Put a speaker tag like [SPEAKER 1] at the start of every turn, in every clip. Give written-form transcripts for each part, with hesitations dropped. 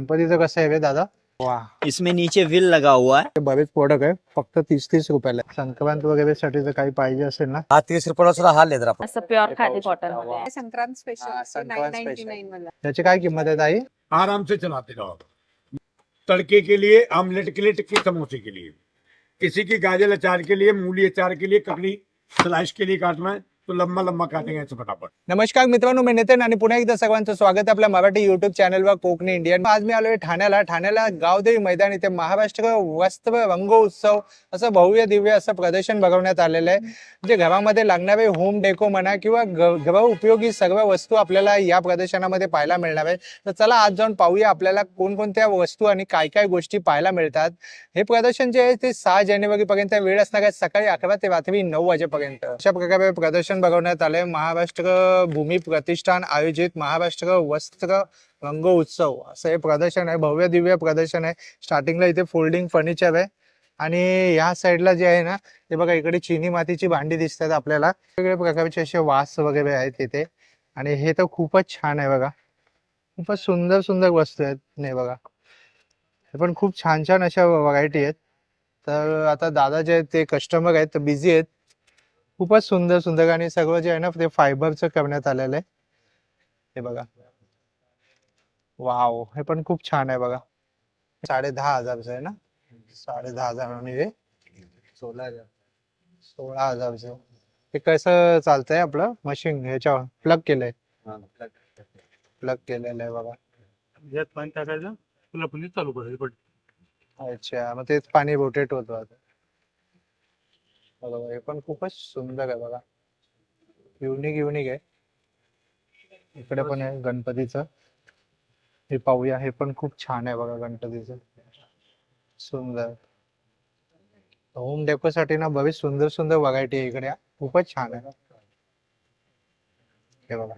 [SPEAKER 1] गणपतीचं कसं आहे रे दादा? वा,
[SPEAKER 2] इसमें नीचे व्हील लगा हुआ है।
[SPEAKER 1] बरेच प्रोडक्ट आहे, फक्त 30-30 रुपयाला. संक्रांत वगैरे साठी जर काही पाहिजे असेल ना,
[SPEAKER 3] हा 30 रुपयाला सुद्धा हा लेदर आपण
[SPEAKER 4] असं प्युअर खादी कॉटन मध्ये आहे.
[SPEAKER 5] संक्रांत स्पेशल
[SPEAKER 1] हा, संक्रांत
[SPEAKER 5] 999 वाला.
[SPEAKER 1] त्याची काय किंमत आहे ताई?
[SPEAKER 6] आराम से चलाते रहो। तड़के के लिए, आमलेट के लिए, टिक्की समोसे के लिए, किसी की गाजर अचार के लिए, मूली अचार के लिए, ककड़ी स्लाइस के लिए काटना है तो लंबा लंबा काटेंगे ऐसे फटाफट।
[SPEAKER 1] नमस्कार मित्रांनो, मी नितीन आणि पुन्हा एकदा सर्वांचं स्वागत आहे आपल्या मराठी युट्यूब चॅनलवर कोकणी इंडियन. आज मी आलोय ठाण्याला गावदेवी मैदान इथे महाराष्ट्र वस्त्र रंगोत्सव असं भव्य दिव्य असं प्रदर्शन भरवण्यात आलेलं आहे. जे घरामध्ये लागणारे होम डेको म्हणा किंवा घर उपयोगी सर्व वस्तू आपल्याला या प्रदर्शनामध्ये पाहायला मिळणार आहे. तर चला आज जाऊन पाहूया आपल्याला कोणकोणत्या वस्तू आणि काय काय गोष्टी पाहायला मिळतात. हे प्रदर्शन जे आहे ते 6 जानेवारी पर्यंत वेळ असणार आहे, सकाळी 11 ते रात्री 9 वाजेपर्यंत. अशा प्रकारे प्रदर्शन बघवण्यात आले. महाराष्ट्र भूमी प्रतिष्ठान आयोजित महाराष्ट्र वस्त्र रंगोत्सव असं हे प्रदर्शन आहे. भव्य दिव्य प्रदर्शन आहे. स्टार्टिंगला इथे फोल्डिंग फर्निचर आहे आणि या साईडला जे आहे ना ते बघा, इकडे चिनी मातीची भांडी दिसतात आपल्याला. वेगवेगळ्या प्रकारचे असे वास वगैरे आहेत इथे आणि हे तर खूपच छान आहे बघा. खूपच सुंदर सुंदर वस्तू आहेत. नाही बघा, हे पण खूप छान छान अशा व्हरायटी आहेत. तर आता दादा जे आहेत ते कस्टमर आहेत, तर बिझी आहेत. खूपच सुंदर सुंदर आणि सगळं जे आहे ना ते फायबरचं करण्यात आलेलं आहे. हे बघा, वाव, हे पण खूप छान आहे बघा. 10,500 आहे ना, 10,500 आणि हे 16,000. हे कसं चालतंय आपलं मशीन? ह्याच्यावर प्लग केलंय, प्लग केलेलं आहे बघा.
[SPEAKER 7] यात पाणी टाकायचं, तुला पुन्हा चालू करायचं.
[SPEAKER 1] अच्छा, मग तेच पाणी रोटेट होतं आता. बघा, हे पण खूपच सुंदर आहे बघा. युनिक आहे. इकडे पण आहे गणपतीचं, हे पाहूया. हे पण खूप छान आहे बघा, गणपतीचं सुंदर. होम डेको साठी ना बरीच सुंदर सुंदर व्हरायटी आहे इकडे. खूपच छान आहे. हे बघा,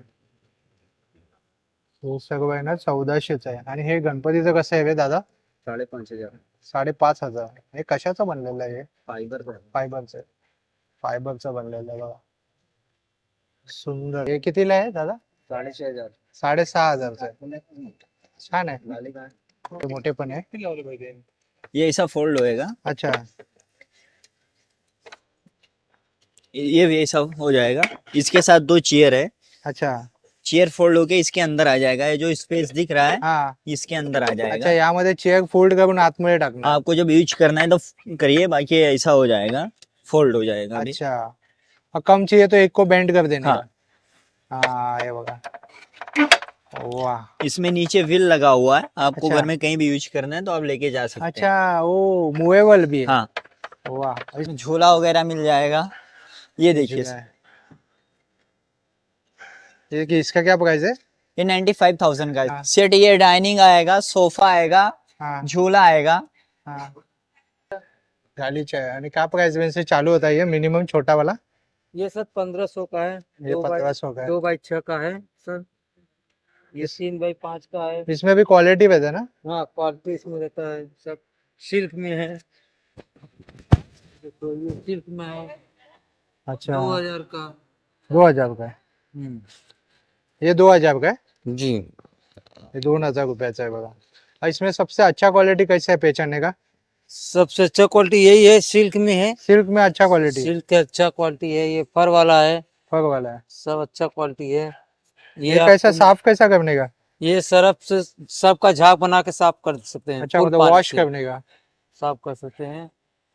[SPEAKER 1] हे सगळं आहे ना 1400च आहे. आणि हे गणपतीचं कसं आहे रे दादा?
[SPEAKER 3] 5,500
[SPEAKER 1] 5,500. हे कशाचं बनलेलं आहे?
[SPEAKER 3] फायबर
[SPEAKER 1] फायबरचं बनलेलं आहे बघा. सुंदर. हे कितीला आहे दादा?
[SPEAKER 3] 6,500
[SPEAKER 1] 6,500चं आहे. छान आहे. ते मोठे पण आहे.
[SPEAKER 2] ये ऐसा फोल्ड होएगा,
[SPEAKER 1] अच्छा,
[SPEAKER 2] ये ऐसा हो जाएगा। इसके साथ 2 चेयर है,
[SPEAKER 1] अच्छा,
[SPEAKER 2] चेयर फोल्ड होके इसके अंदर आ जाएगा। ये जो स्पेस दिख रहा है
[SPEAKER 1] हा.
[SPEAKER 2] इसके अंदर आ
[SPEAKER 1] अच्छा,
[SPEAKER 2] जाएगा।
[SPEAKER 1] यामध्ये चेअर फोल्ड करून आतमध्ये टाकणार.
[SPEAKER 2] आपको जब यूज करना है तो करिए, बाकी ऐसा हो जाएगा, फोल्ड हो जाएगा अभी।
[SPEAKER 1] अच्छा, और कम चाहिए तो एक को बेंड कर देना.
[SPEAKER 2] हाँ।
[SPEAKER 1] हाँ, ये बघा. वाह,
[SPEAKER 2] इसमें नीचे व्हील लगा हुआ है, आपको
[SPEAKER 1] अच्छा।
[SPEAKER 2] घर में कहीं भी यूज करना है तो आप लेके जा सकते हैं।
[SPEAKER 1] अच्छा, वो मूवेबल भी है.
[SPEAKER 2] हाँ,
[SPEAKER 1] वाह,
[SPEAKER 2] इसमें झोला वगैरह मिल जाएगा। ये देखिए,
[SPEAKER 1] ये कि इसका क्या प्राइस है?
[SPEAKER 2] ये 95,000 का
[SPEAKER 1] हाँ।
[SPEAKER 2] सेट। ये डाइनिंग आएगा, सोफा आएगा,
[SPEAKER 1] हाँ,
[SPEAKER 2] झूला आएगा।
[SPEAKER 1] हाँ. गालीचा है. आणि क्या प्राइस रेंज से चालू होता है ये मिनिमम छोटा वाला?
[SPEAKER 7] ये सर 1500 का है,
[SPEAKER 1] ये 1500 का है.
[SPEAKER 7] 2x6 का है सर, ये 3x5 का है।
[SPEAKER 1] इसमें भी क्वालिटी रहता है ना?
[SPEAKER 7] हाँ, क्वालिटी इसमें रहता है सब। सिल्क में है, देखो ये सिल्क में है,
[SPEAKER 1] अच्छा,
[SPEAKER 7] 2000 का।
[SPEAKER 1] 2,000 का है. ये 2,000 का है.
[SPEAKER 3] जी
[SPEAKER 1] ये 2,000 रुपयाचा है बघा. और इसमें सबसे अच्छा क्वालिटी कैसा है पहचानने का?
[SPEAKER 7] सबसे अच्छा क्वालिटी यही है, सिल्क में है।
[SPEAKER 1] सिल्क में अच्छा क्वालिटी,
[SPEAKER 7] सिल्क का अच्छा क्वालिटी है, ये फर वाला है,
[SPEAKER 1] फर वाला है.
[SPEAKER 7] सब अच्छा क्वालिटी है।
[SPEAKER 1] ये कैसा
[SPEAKER 7] आपको-
[SPEAKER 1] साफ कैसा करने का?
[SPEAKER 7] ये सरफ से सबका झाग बना के साफ कर सकते हैं।
[SPEAKER 1] अच्छा,
[SPEAKER 7] फुल
[SPEAKER 1] मतलब
[SPEAKER 7] पानी
[SPEAKER 1] वॉश
[SPEAKER 7] से
[SPEAKER 1] करने का.
[SPEAKER 7] साफ कर सकते हैं।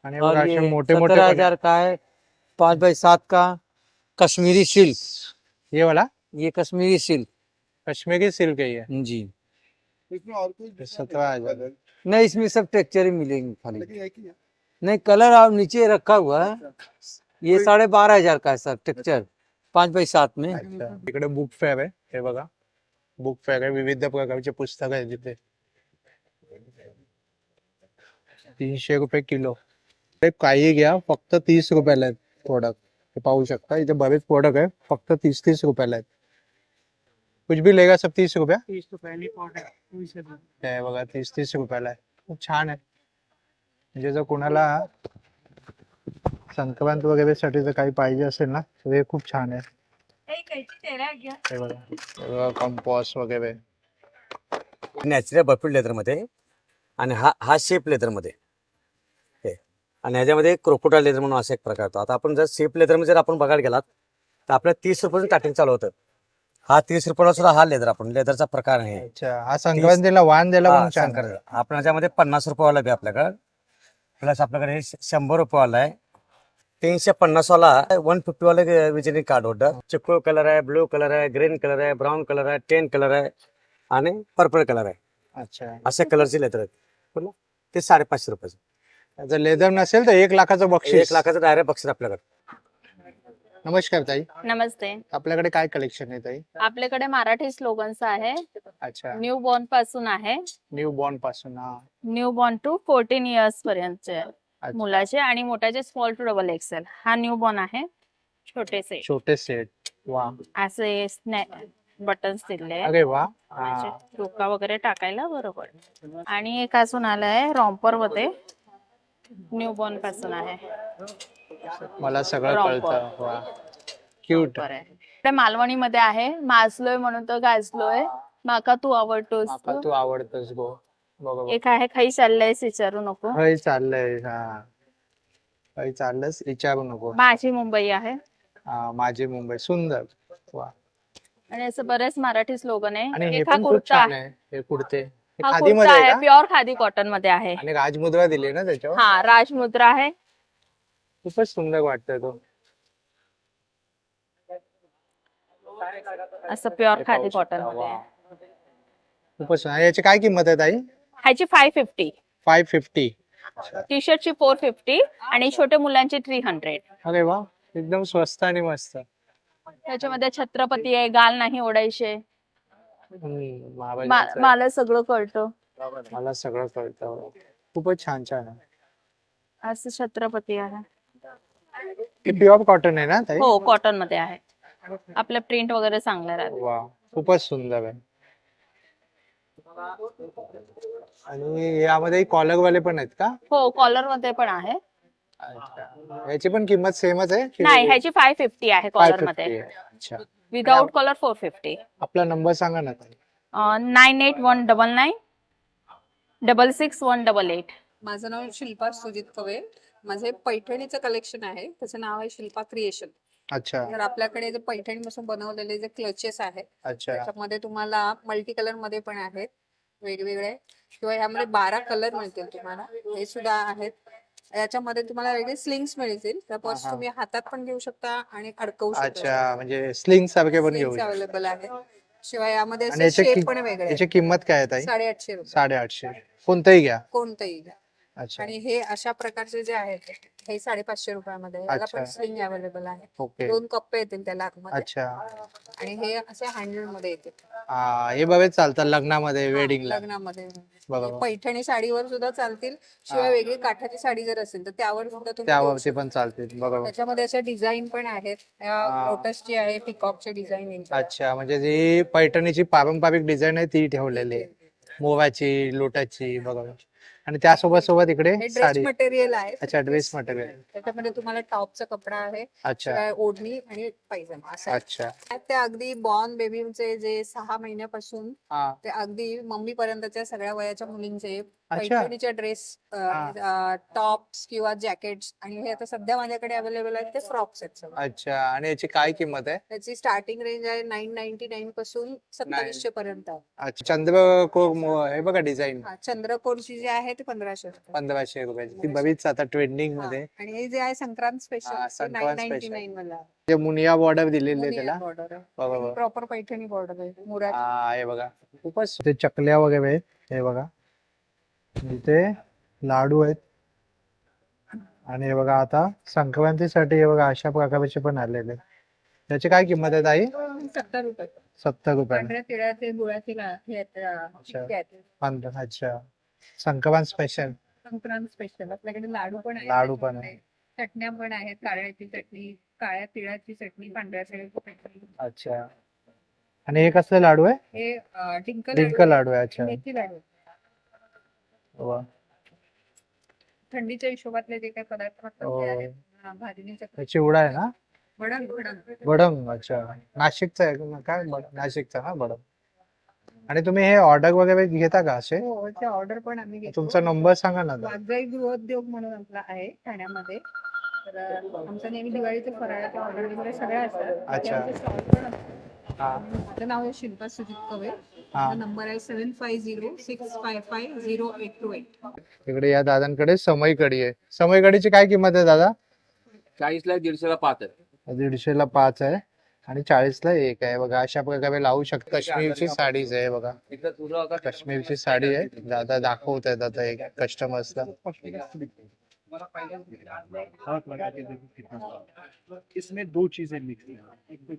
[SPEAKER 1] आणि
[SPEAKER 7] और
[SPEAKER 1] बघा
[SPEAKER 7] ये
[SPEAKER 1] असे मोठे मोठे
[SPEAKER 7] 17,000 का है, 5x7 का कश्मीरी सिल्क।
[SPEAKER 1] ये वाला
[SPEAKER 7] ये कश्मीरी सिल्क
[SPEAKER 1] कश्मीरी सिल्क है ये.
[SPEAKER 7] जी।
[SPEAKER 1] 17,000.
[SPEAKER 7] नहीं, इसमें सब टेक्सचर ही मिलेंगे खाली। नहीं, कलर आप नीचे रखा हुआ है। ये 12,500 का है सर, टेक्सचर 5x7 में।
[SPEAKER 1] अच्छा, इकडे बुक फेअर आहे. हे बघा, बुक फेअर आहे. विविध प्रकारचे पुस्तक आहे तिथे. 300 रुपये किलो. ते काही घ्या, फक्त 30 रुपयाला आहेत प्रोडक्ट. हे पाहू शकता, इथे बरेच प्रोडक्ट आहे, फक्त 30-30 रुपयाला आहेत. कुछ भी लेगा सब 30 रुपया.
[SPEAKER 7] 30 रुपये
[SPEAKER 1] हे बघा, 30-30 रुपयाला आहे. खूप छान आहे. म्हणजे जर कोणाला संक्रांत वगैरे साठी जर काही पाहिजे असेल ना तर हे खूप छान आहे. हे बघा, कंपॉस वगैरे
[SPEAKER 3] नॅचरल बर्फी लेदरमध्ये आणि हा शेप लेदरमध्ये हे आणि ह्याच्यामध्ये क्रोकोडाईल लेदर म्हणून असा एक प्रकार होतो. आता आपण जर शेप लेदरमध्ये जर आपण बघायला गेलात तर आपल्याला 30 रुपयाचं स्टार्टिंग चालू होतं. हा 30 रुपयाला सुद्धा हा लेदर आपण लेदरचा प्रकार आहे.
[SPEAKER 1] अच्छा हा संक्रांतीला वाण द्यायला
[SPEAKER 3] हा,
[SPEAKER 1] पण छान
[SPEAKER 3] शंकर. आपण ह्याच्यामध्ये 50 रुपयावाला बी आपल्याकडे प्लस आपल्याकडे हे 100 रुपयावाला आहे. 350 वाला 150 वाला विजिटिंग कार्ड होतं. चिक्कू कलर आहे, ब्लू कलर आहे, ग्रीन कलर आहे, ब्राऊन कलर आहे, टेन कलर आहे आणि पर्पल कलर आहे.
[SPEAKER 1] अच्छा
[SPEAKER 3] अशा कलरचे लेदर आहेत. बोला ते 550 रुपयाचे.
[SPEAKER 1] जर लेदर नसेल तर 1 लाखाचं बक्षीस.
[SPEAKER 3] 1 लाखाचं डायरेक्ट बक्षीस आपल्याकडे.
[SPEAKER 1] नमस्कार ताई,
[SPEAKER 4] नमस्ते.
[SPEAKER 1] आपल्याकडे काय कलेक्शन आहे ताई?
[SPEAKER 4] आपल्याकडे मराठी स्लोगन्स आहे.
[SPEAKER 1] अच्छा
[SPEAKER 4] न्यू बॉर्न पासून आहे.
[SPEAKER 1] न्यू बॉर्न पासून. हा
[SPEAKER 4] न्यू बॉर्न टू 14 इयर्स पर्यंतचे
[SPEAKER 1] अच्छा.
[SPEAKER 4] मुलाचे आणि मोठ्याचे स्मॉल टू डबल एक्सेल. हा न्यू बॉर्न आहे. छोटेसे
[SPEAKER 1] छोटे सेट. वा
[SPEAKER 4] असे बटन्स दिले
[SPEAKER 1] अरे वा.
[SPEAKER 4] म्हणजे डोका वगैरे टाकायला बरोबर. आणि एक अजून आलाय रॉम्पर मध्ये न्यू बॉर्न पासून आहे.
[SPEAKER 1] मला सगळं
[SPEAKER 4] Romper.
[SPEAKER 1] कळतं. वा क्यूट.
[SPEAKER 4] बरं आहे. ते मालवणी मध्ये आहे. माजलोय म्हणून तर गाजलोय. माका तू आवडतोस.
[SPEAKER 1] माका तू आवडतोस गो. बरोबर.
[SPEAKER 4] एक आहे खाई चाललंयस विचारू नको.
[SPEAKER 1] काही चाललंय. हा काही चाललंस विचारू नको.
[SPEAKER 4] माझी मुंबई आहे.
[SPEAKER 1] हा माझी मुंबई. सुंदर. वा.
[SPEAKER 4] आणि असं बरेच मराठी स्लोगन आहे.
[SPEAKER 1] आणि हे
[SPEAKER 4] एक हा
[SPEAKER 1] पण खूप
[SPEAKER 4] कुर्ता
[SPEAKER 1] छान आहे. हे कुर्ते हे
[SPEAKER 4] हा
[SPEAKER 1] खादी
[SPEAKER 4] कुर्ता
[SPEAKER 1] मध्ये
[SPEAKER 4] आहे.
[SPEAKER 1] आहे का?
[SPEAKER 4] प्युअर खादी कॉटन मध्ये आहे.
[SPEAKER 1] आणि राजमुद्रा दिली ना त्याच्यावर.
[SPEAKER 4] हा राजमुद्रा आहे.
[SPEAKER 1] खूपच सुंदर वाटतोय तो.
[SPEAKER 4] असं प्युअर
[SPEAKER 1] हे
[SPEAKER 4] खादी
[SPEAKER 1] पाहू
[SPEAKER 4] कॉटन
[SPEAKER 1] शकता.
[SPEAKER 4] मध्ये
[SPEAKER 1] वा.
[SPEAKER 4] आहे.
[SPEAKER 1] खूपच सुंदर. याची काय किंमत आहे ताई?
[SPEAKER 4] ह्याची 550.
[SPEAKER 1] 550.
[SPEAKER 4] टी शर्टची 450 आणि छोट्या मुलांची 300.
[SPEAKER 1] अरे वा एकदम स्वस्त आणि मस्त.
[SPEAKER 4] त्याच्यामध्ये छत्रपती आहे. गाल नाही ओढायचे.
[SPEAKER 1] महाबळेश्वरचं.
[SPEAKER 4] मला सगळं कळतं.
[SPEAKER 1] मला सगळं कळतं. खूपच छान छान आहे.
[SPEAKER 4] असं छत्रपती आहे.
[SPEAKER 1] हे प्युअर कॉटन आहे ना ताई?
[SPEAKER 4] हो कॉटन मध्ये आहे. आपलं प्रिंट वगैरे चांगलं राहतं.
[SPEAKER 1] वा खूपच सुंदर आहे. आणि यामध्ये कॉलर वाले पण आहेत का?
[SPEAKER 4] हो कॉलर मध्ये पण आहे.
[SPEAKER 1] अच्छा. याची पण किंमत सेमच आहे की
[SPEAKER 4] नाही ह्याची 550 आहे कॉलर
[SPEAKER 1] 550
[SPEAKER 4] मध्ये.
[SPEAKER 1] आहे? अच्छा.
[SPEAKER 4] Without collar 450.
[SPEAKER 1] आपला नंबर सांगा ना ताई.
[SPEAKER 4] 981999 66188.
[SPEAKER 5] माझं नाव शिल्पा सुजित कवे. माझे पैठणीचं कलेक्शन आहे. त्याचं नाव आहे शिल्पा क्रिएशन.
[SPEAKER 1] अच्छा
[SPEAKER 5] तर आपल्याकडे जे पैठणीपासून बनवलेले जे क्लचेस आहेत
[SPEAKER 1] अच्छा
[SPEAKER 5] त्याच्यामध्ये तुम्हाला मल्टी कलर मध्ये पण आहेत वेगवेगळे. शिवाय ह्यामध्ये 12 कलर मिळतील तुम्हाला. हे सुद्धा आहेत. याच्यामध्ये तुम्हाला वेगळे स्लिंग्स मिळतील. त्या पर्स
[SPEAKER 1] हा.
[SPEAKER 5] तुम्ही हातात पण घेऊ शकता आणि अडकवू शकता.
[SPEAKER 1] अच्छा म्हणजे स्लिंग सारखे पण घेऊ.
[SPEAKER 5] अवेलेबल आहे. शिवाय यामध्ये
[SPEAKER 1] आणि
[SPEAKER 5] असे
[SPEAKER 1] याची
[SPEAKER 5] शेप पण वेगळे
[SPEAKER 1] याची किंमत काय आहे ताई?
[SPEAKER 5] 850 रुपये
[SPEAKER 1] 850. कोणतंही घ्या.
[SPEAKER 5] कोणतंही घ्या.
[SPEAKER 1] अच्छा
[SPEAKER 5] आणि हे अशा प्रकारचे जे आहेत हे 550 रुपयामध्ये. याला
[SPEAKER 1] अच्छा.
[SPEAKER 5] पण स्लिंग अवेलेबल आहे.
[SPEAKER 1] ओके.
[SPEAKER 5] 2 कप्पे येतील त्याला आतमध्ये.
[SPEAKER 1] अच्छा.
[SPEAKER 5] आणि हे असे हँडल मध्ये येतील
[SPEAKER 1] हे बरेच चालतात लग्नामध्ये वेडिंगला.
[SPEAKER 5] लग्नामध्ये.
[SPEAKER 1] बरोबर.
[SPEAKER 5] पैठणी साडीवर सुद्धा चालतील. शिवाय वेगळी काठाची साडी जर असेल तर त्यावर सुद्धा तुम्ही देऊ
[SPEAKER 1] त्यावरती
[SPEAKER 5] शकता.
[SPEAKER 1] पण चालतील. बरोबर.
[SPEAKER 5] त्याच्यामध्ये अशा डिझाईन पण आहेत.
[SPEAKER 1] हा.
[SPEAKER 5] लोटसची आहे, पिकॉकची डिझाईन.
[SPEAKER 1] अच्छा म्हणजे जी पैठणीची पारंपरिक डिझाईन आहे ती ठेवलेली आहे. मोवाची लोटाची बरोबर. आणि त्यासोबत सोबत इकडे
[SPEAKER 5] हे ड्रेस
[SPEAKER 1] साडी.
[SPEAKER 5] मटेरियल आहे.
[SPEAKER 1] अच्छा ड्रेस मटेरियल.
[SPEAKER 5] त्याच्यामध्ये तुम्हाला टॉपचा कपडा आहे.
[SPEAKER 1] अच्छा
[SPEAKER 5] शिवाय ओढणी आणि पायजमा असं आहे.
[SPEAKER 1] अच्छा.
[SPEAKER 5] ते अगदी बॉर्न बेबीचे जे 6 महिन्यापासून
[SPEAKER 1] हा
[SPEAKER 5] ते अगदी मम्मी पर्यंतच्या सगळ्या वयाच्या मुलींचे
[SPEAKER 1] अच्छा.
[SPEAKER 5] पैठणीचे ड्रेस, टॉप्स किंवा जॅकेट्स. आणि हे आता सध्या माझ्याकडे अवेलेबल आहेत ते फ्रॉक्स आहेत सगळे.
[SPEAKER 1] अच्छा. आणि याची काय किंमत आहे?
[SPEAKER 5] त्याची स्टार्टिंग रेंज आहे 999 पासून 2700 पर्यंत.
[SPEAKER 1] अच्छा चंद्रकोर हे बघा डिझाईन
[SPEAKER 5] चंद्रकोरची जी आहे ते 1500 रुपये.
[SPEAKER 1] 1500 रुपयाची. ती बरीच आता ट्रेंडिंग मध्ये.
[SPEAKER 5] आणि हे जे आहे संक्रांत
[SPEAKER 1] हा,
[SPEAKER 5] स्पेशल
[SPEAKER 1] संक्रांत
[SPEAKER 5] 999 वाला
[SPEAKER 1] जे मुनिया बॉर्डर दिलेली आहे त्याला.
[SPEAKER 5] बॉर्डर आहे.
[SPEAKER 1] बरोबर.
[SPEAKER 5] प्रॉपर पैठणी बॉर्डर आहे. मुराद
[SPEAKER 1] हा हे बघा खूपच ते चकल्या वगैरे आहेत. हे बघा इथे लाडू आहेत. आणि हे बघा आता संक्रांतीसाठी हे बघा अशा प्रकारचे पण आलेले. त्याची काय किंमत आहे ताई?
[SPEAKER 5] 70 रुपये.
[SPEAKER 1] 70 रुपये.
[SPEAKER 5] पांढऱ्या तिळाचे गुळाचे हे आहेत, चिक्की आहेत.
[SPEAKER 1] 15. अच्छा संक्रांत स्पेशल.
[SPEAKER 5] संक्रांत स्पेशल आपल्याकडे लाडू पण आहेत.
[SPEAKER 1] लाडू पण आहे.
[SPEAKER 5] चटण्या पण आहेत. काळ्याची चटणी, काळ्या तिळाची चटणी, पांढऱ्या तिळाची चटणी.
[SPEAKER 1] अच्छा. आणि हे कसले लाडू आहे?
[SPEAKER 5] हे डिंक
[SPEAKER 1] डिंक लाडू आहे. अच्छा
[SPEAKER 5] मेथी लाडू.
[SPEAKER 1] वा.
[SPEAKER 5] थंडीच्या हिशोबातले जे काही पदार्थ असतात
[SPEAKER 1] हो.
[SPEAKER 5] ते आहेत. भाजणी चटणी,
[SPEAKER 1] हे चिवडा आहे ना?
[SPEAKER 5] भडंग.
[SPEAKER 1] बडंग. अच्छा नाशिकचा आहे का? काय नाशिकचा ना बडंग. आणि तुम्ही हे ऑर्डर वगैरे घेता का असे?
[SPEAKER 5] हो ते ऑर्डर पण आम्ही घेतो.
[SPEAKER 1] तुमचा नंबर सांगा ना आता.
[SPEAKER 5] वाघजाई गृहोद्योग म्हणून आपला आहे ठाण्यामध्ये. तर आमचं नेहमी दिवाळीचे फराळाचे ऑर्डर वगैरे सगळ्या असतात.
[SPEAKER 1] अच्छा.
[SPEAKER 5] आमचे स्टॉल पण असतात.
[SPEAKER 1] हा
[SPEAKER 5] माझं नाव आहे शिल्पा सुजित कवे.
[SPEAKER 1] हा.
[SPEAKER 5] माझा नंबर आहे 7506550828.
[SPEAKER 1] इकडे या दादांकडे समय कढी आहे. समय कढीची काय किंमत आहे दादा?
[SPEAKER 7] 40 ला 150 ला 5 आहे.
[SPEAKER 1] 150 ला 5 आहे आणि 40 ला 1 आहे बघा. अशा प्रकारे लावू शकता. काश्मीरची साडीज आहे बघा.
[SPEAKER 7] इथं तुला का
[SPEAKER 1] काश्मीरची साडी आहे. दादा दाखवत आहेत आता एक कस्टमर्सला.
[SPEAKER 8] इसमें 2 चीजें मिक्स हैं, एक तो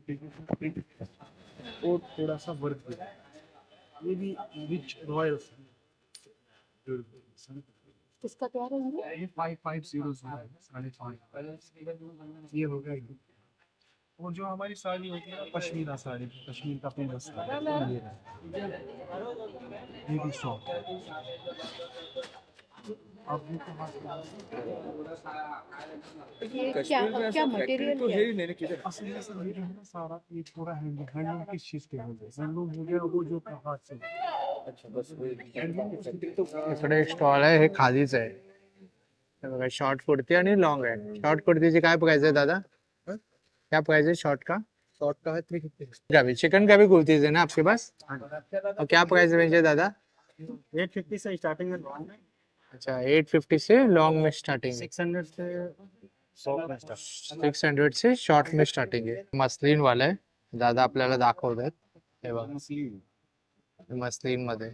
[SPEAKER 8] प्रिंट और थोड़ा सा वर्क भी है। ये भी रिच रॉयल्स
[SPEAKER 5] किसका क्या रहेगा?
[SPEAKER 8] ये 550 है, 5.5 ये हो गया। और जो हमारी साड़ी होती है पश्मीना साड़ी, कश्मीर का फेमस ये भी शॉप अब ये तो
[SPEAKER 5] क्या मटेरियल
[SPEAKER 8] असली में सब ये जो है ना सारा ये पूरा हैंडलूम किस चीज के हो गया, हैंडलूम हो गया वो जो हाथ से
[SPEAKER 1] इकडे स्टॉल आहे. हे खादीच आहे. हे बघा शॉर्ट कुर्ती आणि लॉंग आहे. शॉर्ट कुर्तीची काय प्राइस है दादा? क्या प्राइस है शॉर्ट का?
[SPEAKER 8] शॉर्ट का है 350
[SPEAKER 1] कभी चिकन का भी कुर्तीज है ना आपके पास? और क्या प्राइस रेंज है दादा?
[SPEAKER 8] 850 से स्टार्टिंग में
[SPEAKER 1] अच्छा 850 से लॉन्ग में स्टार्टिंग है.
[SPEAKER 8] 600 से 100 में स्टार्ट
[SPEAKER 1] 600 से शॉर्ट में स्टार्टिंग है. मसलिन वाला है. दादा आपल्याला दाखवत आहेत. हे बघा मसलिन मध्ये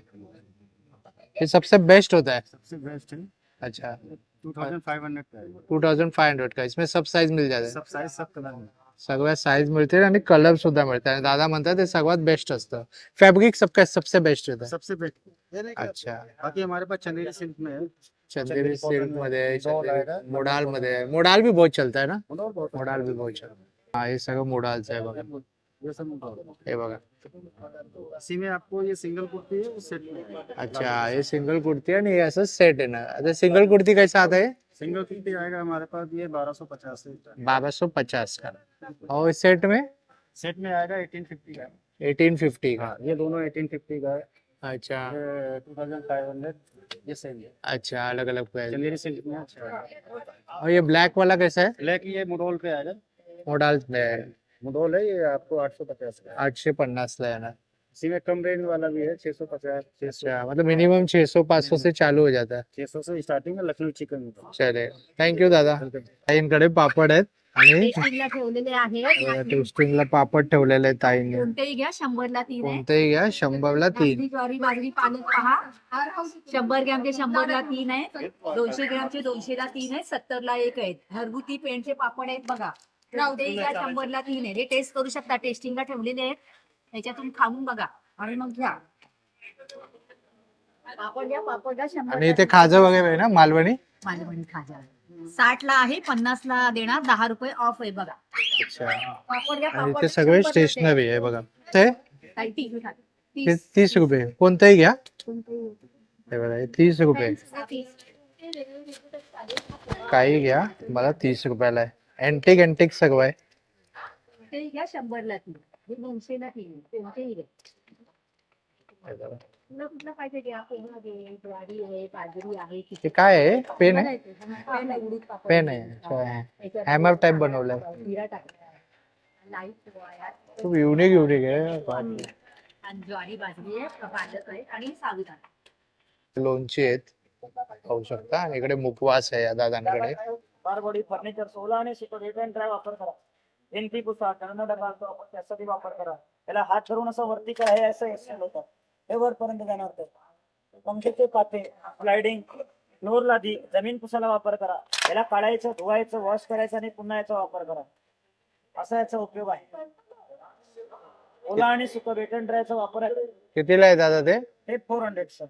[SPEAKER 1] ये सबसे बेस्ट होता है.
[SPEAKER 8] सबसे बेस्ट है
[SPEAKER 1] अच्छा
[SPEAKER 8] 2500 का है।
[SPEAKER 1] 2500 का. इसमें सब साइज मिल जाते
[SPEAKER 8] सब साइज सब कलर में
[SPEAKER 1] सगळ्या साईज मिळतील आणि कलर सुद्धा मिळतात. आणि दादा म्हणतात ते सगळ्यात बेस्ट असतं. फॅब्रिक सबका सबसे बेस्ट होता है.
[SPEAKER 8] सबसे बेस्ट
[SPEAKER 1] अच्छा
[SPEAKER 8] बाकी हमारे पास चंदेरी सिल्क में है।
[SPEAKER 1] चंदेरी सिल्क मध्ये
[SPEAKER 8] मोडाल आएगा।
[SPEAKER 1] मोडाल मध्ये आहे. मोडाल भी बहुत चलता है ना.
[SPEAKER 8] मोडाल बहुत
[SPEAKER 1] मोडाल भी बहुत चलता है. हा हे सगळं मोडालचं आहे बघा.
[SPEAKER 8] ये सब मोडाल।
[SPEAKER 1] हे बघा.
[SPEAKER 8] इसी में आपको ये सिंगल कुर्ती है वो सेट में
[SPEAKER 1] अच्छा ये सिंगल कुर्ती आणि हे असं सेट आहे ना. आता सिंगल कुर्ती कैसा आता है?
[SPEAKER 8] सिंगल कुर्ती आएगा हमारे पास ये 1250 से
[SPEAKER 1] 1250 का. और इस सेट में
[SPEAKER 8] सेट में आएगा 1850 का।
[SPEAKER 1] 1850 का.
[SPEAKER 8] ये दोनों 1850 का है।
[SPEAKER 1] अच्छा
[SPEAKER 8] ये 2500 ये सही है।
[SPEAKER 1] अच्छा अलग अलग प्राइस.
[SPEAKER 8] चंदेरी सिल्क में अच्छा है।
[SPEAKER 1] और ये ब्लैक वाला कैसा है?
[SPEAKER 8] ब्लैक ये मोडोल पे आएगा।
[SPEAKER 1] मोडाल में है.
[SPEAKER 8] मोडोल है ये आपको 850 का है।
[SPEAKER 1] 850 ला है ना.
[SPEAKER 8] इसी में कम रेंज वाला भी है 650 600
[SPEAKER 1] अच्छा मतलब मिनिमम 600-500 से चालू हो जाता है.
[SPEAKER 8] 600 से स्टार्टिंग है लखनऊ चिकन।
[SPEAKER 1] चले थँक्यू दादा. ताईंकडे पापड आहेत आणि
[SPEAKER 9] टेस्टिंगला ठेवलेले आहेत.
[SPEAKER 1] टेस्टिंगला पापड ठेवलेले आहेत ताईंनी.
[SPEAKER 9] कोणतेही घ्या 100ला 3 आहे.
[SPEAKER 1] कोणतेही घ्या 100ला 3.
[SPEAKER 9] ज्वारी बाजरी पालक पहा 100 ग्रॅमचे 100ला 3 आहे. 200 ग्रॅमचे 200ला 3 आहे. 70ला 1 आहेत. घरगुती पेंटचे पापड आहेत बघा. कोणतेही घ्या 100ला 3 आहे. हे टेस्ट करू शकता. टेस्टिंगला ठेवलेले आहेत. त्याच्यातून खाऊन बघा आणि मग घ्या. पापड घ्या पापडला 100
[SPEAKER 1] आणि इथे खाजा वगैरे आहे ना मालवणी.
[SPEAKER 9] मालवणी खाजा 60ला आहे 50ला देणार 10 रुपये ऑफ आहे बघा.
[SPEAKER 1] अच्छा
[SPEAKER 9] पापड घ्या
[SPEAKER 1] आणि
[SPEAKER 9] पापड
[SPEAKER 1] इथे सगळे
[SPEAKER 9] 100
[SPEAKER 1] स्टेशनरी आहे बघा. ते
[SPEAKER 9] ताई, 30
[SPEAKER 1] 30 रुपये. कोणतेही घ्या. हे बघा हे 30 रुपये. काही घ्या मला 30 रुपयाला आहे. अँटिक सगळं आहे.
[SPEAKER 9] ते घ्या 100ला 3. हे 200ला 3 कोणतेही घ्या. तुला कुठलं पाहिजे घ्या. पेन आहे ज्वारी आहे बाजरी आहे
[SPEAKER 1] ते काय आहे? पेन आहे.
[SPEAKER 9] पेन आहे उडीद पापड
[SPEAKER 1] पेन आहे. हॅमर टाइप बनवलाय.
[SPEAKER 9] हिरा टाकला लाईट वाया
[SPEAKER 1] खूप युनिक आहे.
[SPEAKER 9] आणि ज्वारी बाजरी आहे पालक आहे आणि साबुदाणा.
[SPEAKER 1] लोणची आहेत पाहू शकता. आणि इकडे मुखवास आहे या दादांकडे.
[SPEAKER 10] बारबोडी फर्निचर 16 आणि सुपर रेट अँड ड्राय वापर करा. एनपी पुसा कर्नाटक घालतो आपण त्यासाठी वापर करा. त्याला हात धरून असं वरती करा. हे असं एक्सटेंड होतं. हे वरपर्यंत जाणार ते. पंखेचे पाते स्लायडिंग फ्लोर लादी जमीन पुसायला वापर करा. याला काढायचं धुवायचं वॉश करायचं आणि पुन्हा याचा वापर करा. असा याचा उपयोग आहे. ओला आणि सुपर रेट अँड ड्रायचा वापर आहे.
[SPEAKER 1] कितीला आहे दादा ते?
[SPEAKER 10] हे 400 सर.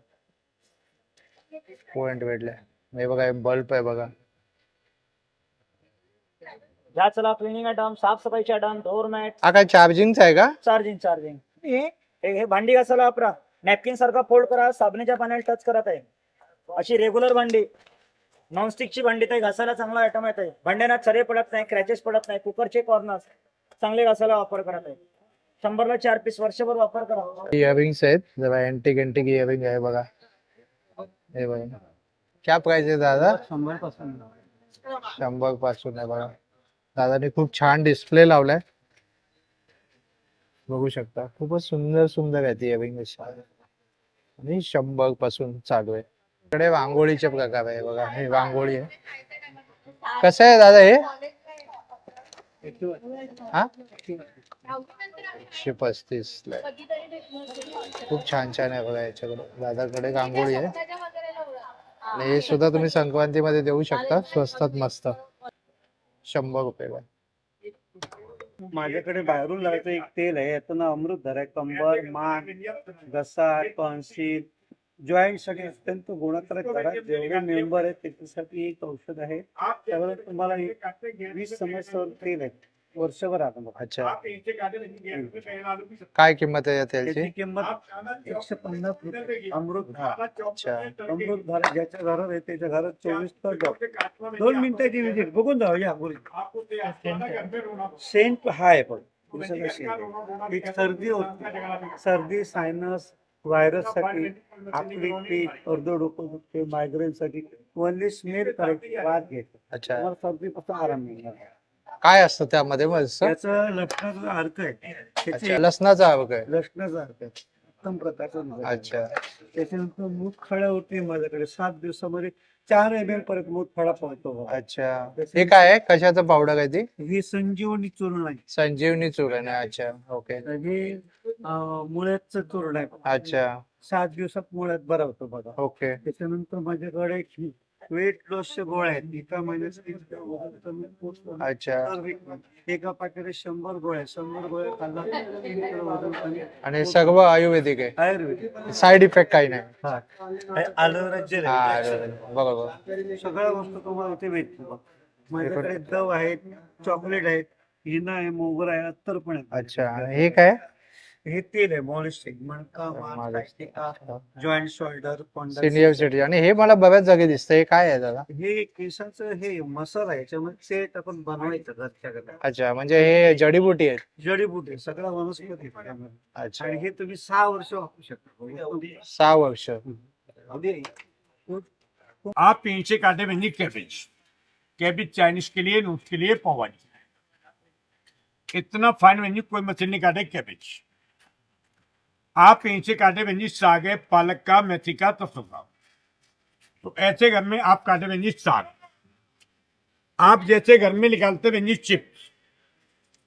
[SPEAKER 1] पॉइंट भेटले. हे बघा बल्ब आहे बघा.
[SPEAKER 10] ज्या चला क्लिनिंग आयटम साफसफाईचे आयटम डोर मॅट
[SPEAKER 1] हा काय चार्जिंगचा आहे का?
[SPEAKER 10] चार्जिंग हे भांडी घासायला वापरा. नॅपकिन सारखा फोल्ड करा. साबणीच्या पाण्याला टच करत आहे. अशी रेग्युलर भांडी नॉनस्टिकची भांडी ते घासायला चांगला आयटम आहे. भांड्यांना चरे पडत नाही क्रॅचेस पडत नाही. कुकरचे कॉर्नर्स चांगले घासायला वापर करत आहे. 100ला 4 पीस वर्षभर वापर करा.
[SPEAKER 1] इयरिंग्स आहेत जरा अँटिक इयरिंग आहे बघा. हे बघा क्या प्राइस आहे दादा? 100 पासून आहे बघा. दादाने खूप छान डिस्प्ले लावलाय, बघू शकता. खूपच सुंदर सुंदर आहेत इयरिंग आणि 100 पासून चालू आहे. इकडे रांगोळीचे प्रकार आहे बघा. हे रांगोळी आहे. कसं आहे दादा हे? हा 135 ला आहे. खूप छान छान आहे बघा. याच्याकडे दादाकडे रांगोळी आहे आणि हे सुद्धा तुम्ही संक्रांतीमध्ये देऊ शकता. स्वस्तात मस्त 100 रुपयाला.
[SPEAKER 8] माझ्याकडे बाहेरून लावायचं एक तेल आहे, याचं नाव अमृतधार आहे. कंबर, मान, घसा, टॉन्सिल, जॉईंट साठी अत्यंत गुणकारी. घरात जेवढे मेंबर आहेत त्याच्यासाठी एक औषध आहे. त्यावर तुम्हाला 20 समस्यावर तेल आहे, वर्षभर राहतं.
[SPEAKER 1] अच्छा, काय किंमत आहे या
[SPEAKER 8] त्याची
[SPEAKER 1] तेलची?
[SPEAKER 8] किंमत 150 रुपये. अमृतधार.
[SPEAKER 1] अच्छा,
[SPEAKER 8] अमृतधार ज्याच्या घरात आहे त्याच्या घरात 24 तास डॉक्टर. 2 मिनिटाची विजिट बघून जाऊ या गोळी. सेंट हाय पण दुसरं सेंट आहे. एक सर्दी होती, सर्दी, सायनस, व्हायरस साठी, आपली पीठ, अर्धडोकं दुखते, मायग्रेन साठी ओनली स्मेल करायची वाद घ्यायचा.
[SPEAKER 1] अच्छा.
[SPEAKER 8] तुम्हाला सर्दीपासून आराम मिळणार.
[SPEAKER 1] काय असतं त्यामध्ये मग असं?
[SPEAKER 8] त्याचं लसणाचा अर्क आहे, त्याचे
[SPEAKER 1] अच्छा, लसणाचा हवं काय?
[SPEAKER 8] लसणाचा अर्क आहे, उत्तम प्रकारचा result आहे.
[SPEAKER 1] अच्छा,
[SPEAKER 8] त्याच्यानंतर मूत खळा होते माझ्याकडे 7 दिवसामध्ये 4 ml परत मूत खळा पडतो.
[SPEAKER 1] अच्छा. हे काय आहे? कशाचं पावडर आहे ती?
[SPEAKER 8] ही संजीवनी चूर्ण आहे.
[SPEAKER 1] संजीवनी चूर्ण आहे. अच्छा, ओके.
[SPEAKER 8] हे मुळ्याचं चूर्ण आहे.
[SPEAKER 1] अच्छा,
[SPEAKER 8] 7 दिवसात मुळ्यात बरा होतो बघा.
[SPEAKER 1] ओके.
[SPEAKER 8] त्याच्यानंतर माझ्याकडे वेट लॉसच्या गोळ्या आहेत. एका महिन्यात 30 वजन कमी होतं.
[SPEAKER 1] अच्छा.
[SPEAKER 8] एका पाकिटात 100 गोळ्या, 100 गोळ्या खाल्ला 3 किलो वजन कमी.
[SPEAKER 1] आणि हे सर्व आयुर्वेदिक आहे.
[SPEAKER 8] आयुर्वेदिक.
[SPEAKER 1] साइड इफेक्ट काही नाही.
[SPEAKER 8] हा, aloe जेल
[SPEAKER 1] हा,
[SPEAKER 8] आहे.
[SPEAKER 1] बरोबर.
[SPEAKER 8] सगळ्या वस्तू तुम्हाला इथे भेटतील. माझ्याकडे दव आहेत, चॉकलेट आहेत, हिना आहे, मोगरा आहे, अत्तर पण आहे.
[SPEAKER 1] अच्छा, आणि हे काय?
[SPEAKER 8] हे तेल आहे मॉलिस्टिक, मणका, मान, काष्टिका, जॉईंट, शोल्डर,
[SPEAKER 1] सिनियर सिटीजन. आणि हे मला बऱ्याच जागी दिसतं. हे काय आहे दादा?
[SPEAKER 8] हे केसाचं हे मसाला आहे, याच्यामध्ये सेट आपण बनवायचं घरच्या घरात.
[SPEAKER 1] अच्छा, म्हणजे हे जडीबुटी आहेत.
[SPEAKER 8] जडीबुटी सगळा वनस्पती आहे त्यामध्ये.
[SPEAKER 1] अच्छा,
[SPEAKER 8] आणि हे तुम्ही 6 वर्ष वापरू शकता.
[SPEAKER 1] 6 वर्ष.
[SPEAKER 6] आप पीछे काटे बहन जी कैबेज. कैबेज चाइनीज के लिए, नूडल्स के लिए, पाव भाजी. इतना फाइन बहन जी कोई मछली नहीं काटे कैबेज. आप पीछे काटे बहन जी साग है, पालक का, मेथी का, सरसों का. तो ऐसे घर में आप काटे बहन जी साग. आप जैसे घर में निकालते बहन जी चिप्स,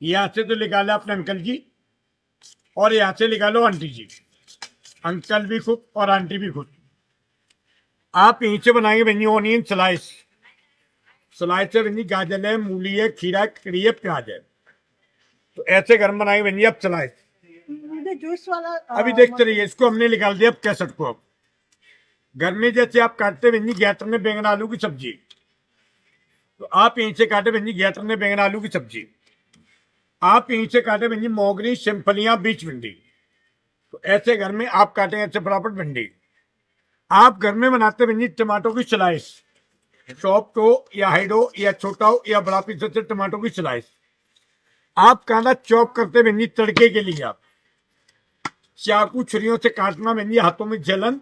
[SPEAKER 6] यहाँ से तो निकाले आपने अंकल जी और यहाँ से निकालो आंटी जी. अंकल भी खुद और आंटी भी खुद. आप यहीं से बनाएंगे बहन जी ऑनियन स्लाइस. स्लाइस से बहन जी गाजर है, मूली है, खीरा, ककड़ी है, प्याज है. तो ऐसे घर में बनाएंगे बहन जी आप स्लाइस.
[SPEAKER 10] जूस वाला
[SPEAKER 6] अभी देखते रहिए, इसको हमने निकाल दिया अब कैसेट को. अब घर में जैसे आप काटते बहन जी गैटर में बैंगन आलू की सब्जी, तो आप यहीं से काटे बहन जी गैटर में बैंगन आलू की सब्जी. आप यहीं से काटे बहन जी मोगरी, सिंपलियां, बीच भिंडी. तो ऐसे घर में आप काटें ऐसे फटाफट भिंडी. आप घर में बनाते बहन जी टमाटो की स्लाइस, सॉफ्ट हो या हाइड हो या छोटा हो या बड़ा पीस से टमाटो की स्लाइस. आप कांदा चॉप करते बहन जी तड़के के लिए. आप चाकू छुरियों से काटना बहन जी, हाथों में जलन,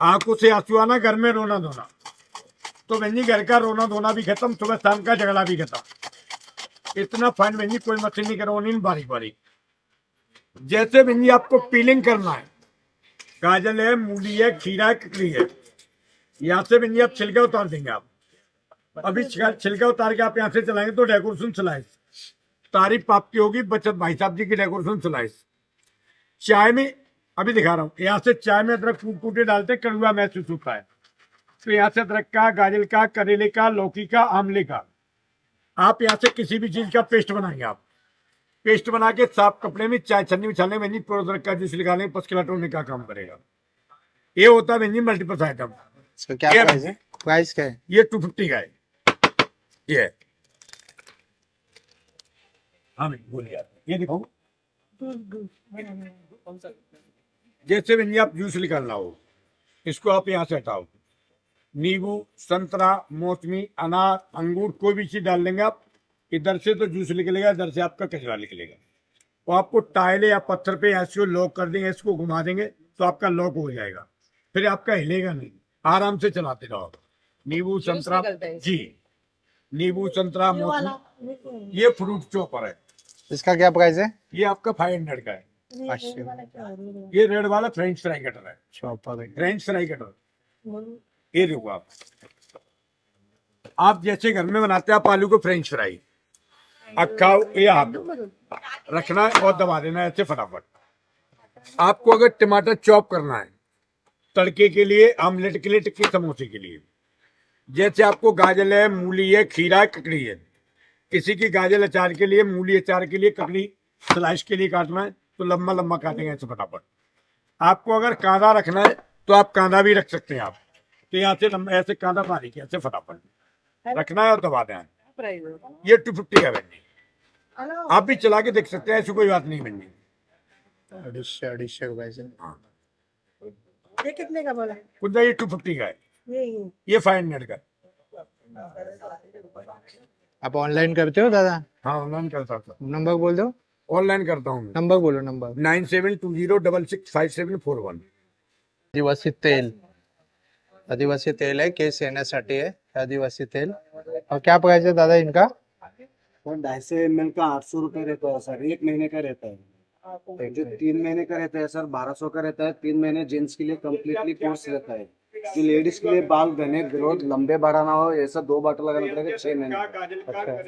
[SPEAKER 6] आंखों से आंसू आना, घर में रोना धोना. तो बहन जी घर का रोना धोना भी खत्म, सुबह शाम का झगड़ा भी खत्म. इतना फाइन बहन जी कोई मछली नहीं करवानी, बारीक बारीक. जैसे बहन जी आपको पीलिंग करना है, गाजर है, मूली है, खीरा है, ककड़ी है, यहाँ से बहन जी आप छिलका उतार देंगे. आप अभी छिलका उतार के आप यहाँ से चलाएंगे तो डेकोरेशन स्लाइस. तारीफ आपकी होगी बचत भाई साहब जी की डेकोरेशन स्लाइस. चाय में अभी दिखा रहा हूँ, यहाँ से चाय में अदरक कूट कूटे डालते, कड़वा महसूस होता है. तो यहाँ से अदरक का, गाजर का, करेले का, लौकी का, आमले का, आप यहाँ से किसी भी चीज का पेस्ट बनाएंगे. आप पेस्ट बना के साफ कपड़े में चाय छन्नी बिछाने में पूरा अदरक का जूस निकालने, पसकिलाटोने का काम करेगा. ये होता है बहन मल्टीपर्पज आइटम.
[SPEAKER 1] इसका क्या
[SPEAKER 6] ये
[SPEAKER 1] प्राइस है? प्राइस क्या है?
[SPEAKER 6] ये 250 का है. ये हाँ भाई बोलिए आप. ये देखो जैसे बहन जी आप जूस निकालना हो, इसको आप यहाँ से हटाओ. नींबू, संतरा, मौसमी, अनार, अंगूर कोई भी चीज डाल देंगे आप, इधर से तो जूस निकलेगा, इधर से आपका कचरा निकलेगा. वो आपको टाइले या पत्थर पे ऐसे लॉक कर देंगे, इसको घुमा देंगे तो आपका लॉक हो जाएगा, फिर आपका हिलेगा नहीं, आराम से चलाते रहो। नींबू संतरा
[SPEAKER 5] निकलता है
[SPEAKER 6] जी, नींबू संतरा मौसमी, ये फ्रूट चॉपर है,
[SPEAKER 1] इसका क्या प्राइस है?
[SPEAKER 6] ये आपका 500 का है।
[SPEAKER 1] 500
[SPEAKER 6] ये रेड वाला फ्रेंच फ्राई कटर है,
[SPEAKER 1] चॉपर है।
[SPEAKER 6] फ्रेंच फ्राई कटर, ये देखो आप जैसे घर में बनाते हैं आप आलू को फ्रेंच फ्राई, अक्खा ये हाथ रखना है और दबा देना है ऐसे फटाफट। आपको अगर टमाटर चॉप करना है तड़के के लिए, आमलेट के लिए, टिक्की समोसे के लिए, जैसे आपको गाजर है, मूली है, खीरा है, ककड़ी है, किसी की गाजर अचार के लिए, मूली अचार के लिए, ककड़ी स्लाइस के लिए काटना है तो लंबा लंबा काटेंगे ऐसे फटाफट। आपको अगर कांदा रखना है तो आप कांदा भी रख सकते हैं आप, तो यहाँ से लंबा ऐसे कांदा बारीक ऐसे फटाफट रखना है और दबा देना है।
[SPEAKER 5] प्राइस
[SPEAKER 6] ये 250 का बहन जी, आप भी चला के देख सकते हैं, ऐसी कोई बात नहीं बहन जी।
[SPEAKER 1] 250 रुपये।
[SPEAKER 10] ये कितने का बोला?
[SPEAKER 6] कुंदा ये 250 का है, ये 500 का है।
[SPEAKER 1] आप ऑनलाइन करते हो दादा?
[SPEAKER 6] हाँ ऑनलाइन करता था,
[SPEAKER 1] नंबर बोल दो,
[SPEAKER 6] ऑनलाइन करता हूँ।
[SPEAKER 1] नंबर बोलो, नंबर।
[SPEAKER 6] 9720665741।
[SPEAKER 1] आदिवासी तेल, आदिवासी तेल है, केस येण्यासाठी है आदिवासी तेल। और क्या प्राइस है दादा इनका?
[SPEAKER 8] 250 ml का 800 रुपए रहता है सर, 1 महीने का रहता है। जो 3 महीने का रहता है सर 1200 का रहता है। 3 महीने जेंट्स के लिए कम्प्लीटली कोर्स रहता है। जो लेडीज के लिए बाल घने ग्रोथ लंबे बढ़ाना हो ऐसा 2 बाटल लगाना पड़ेगा 6 महीने।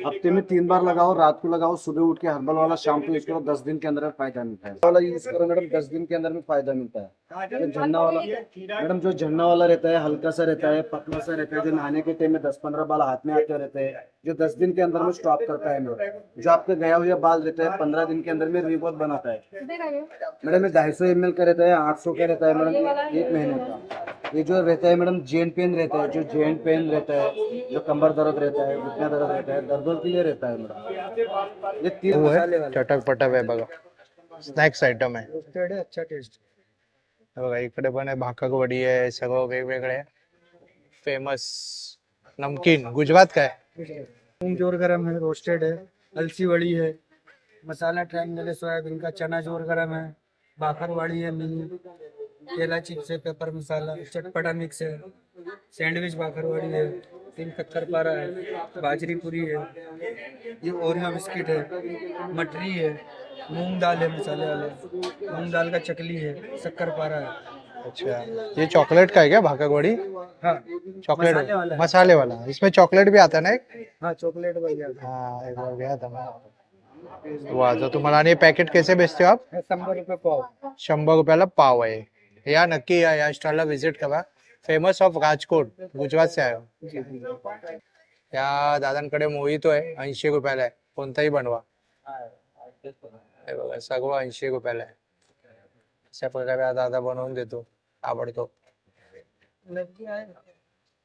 [SPEAKER 8] हफ्ते में 3 बार लगाओ, रात को लगाओ, सुबह उठ के हर्बल वाला शैम्पू यूज करो, 10 दिन के अंदर में फायदा मिलता है। वाला यूज करो मैडम, 10 दिन के अंदर में फायदा मिलता है। जो झन्ना वाला मैडम, जो झन्ना वाला रहता है, हल्का सा रहता है, पतला सा रहता है, जो नहाने के टाइम में 10-15 बाल हाथ में आते रहते हैं, जो 10 दिन के अंदर में स्टॉप करता है मैडम। जो आपका गया हुआ बाल रहता है 15 दिन के अंदर में रिबॉट बनाता है मैडम। ये 250 ml का रहता है, 800 का रहता है मैडम, 1 महीने का। ये जो रहता है मैडम जेंट पेन रहता है, जो जेंट पेन रहता है, जो कंबर दर्द रहता है, घुटना दर्द रहता है, दर्दों के लिए रहता है मैडम। ये 3 मसाले वाले
[SPEAKER 1] चटक पटक आहे बघा, स्नॅक्स आयटम आहे।
[SPEAKER 8] अच्छा टेस्ट।
[SPEAKER 1] हे बघा इकडे पण आहे, भाकक वडी आहे, सगळं वेगवेगळे फेमस नमकीन। गुजरात काय?
[SPEAKER 8] मूंग जोर गरम है, रोस्टेड है, अलसी वड़ी है, मसाला ट्रायंगल है, सोयाबीन का, चना जोर गरम है, बाखरवाड़ी है, मिनी केला चिप्स है, पेपर मसाला, चटपटा मिक्स है, सैंडविच बाखरवाड़ी है, 3 शक्करपारा है, बाजरी पूरी है, ये ओरियो बिस्किट है, मटरी है, मूंग दाल है मसाले वाले, मूंग दाल का चकली है, शक्करपारा है।
[SPEAKER 1] अच्छा, ये चॉकलेट का है क्या भाकक वडी?
[SPEAKER 8] हाँ
[SPEAKER 1] चॉकलेट
[SPEAKER 8] मसाले वाला है।
[SPEAKER 1] मसाले वाला, इसमें चॉकलेट भी आता है ना एक?
[SPEAKER 8] हाँ चॉकलेट भैया
[SPEAKER 1] हाँ, एक बार गया था मैं। वाह, तो तुम्हाला आणि पॅकेट कैसे बेचते हो आप?
[SPEAKER 8] 100 रुपये पाव।
[SPEAKER 1] 100 रुपयाला पाव आहे। या नक्की या स्टॉलला व्हिजिट करा। फेमस ऑफ राजकोट, गुजरात से आयो। या दादांकडे मोहितो आहे, 80 रुपयाला आहे, कोणताही बनवा। हे बघा सगळं 80 रुपयाला आहे। अशा प्रकारे हा दादा बनवून देतो, आवडतो।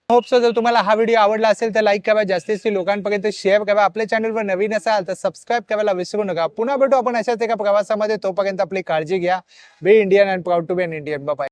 [SPEAKER 1] होप सो जर तुम्हाला हा व्हिडिओ आवडला असेल तर लाईक करा, जास्तीत जास्त लोकांपर्यंत शेअर करा। आपल्या चॅनलवर नवीन असाल तर सबस्क्राईब करायला विसरू नका। पुन्हा भेटू आपण अशाच एका प्रवासामध्ये, तोपर्यंत आपली काळजी घ्या। Be Indian and proud to be an Indian. Bye.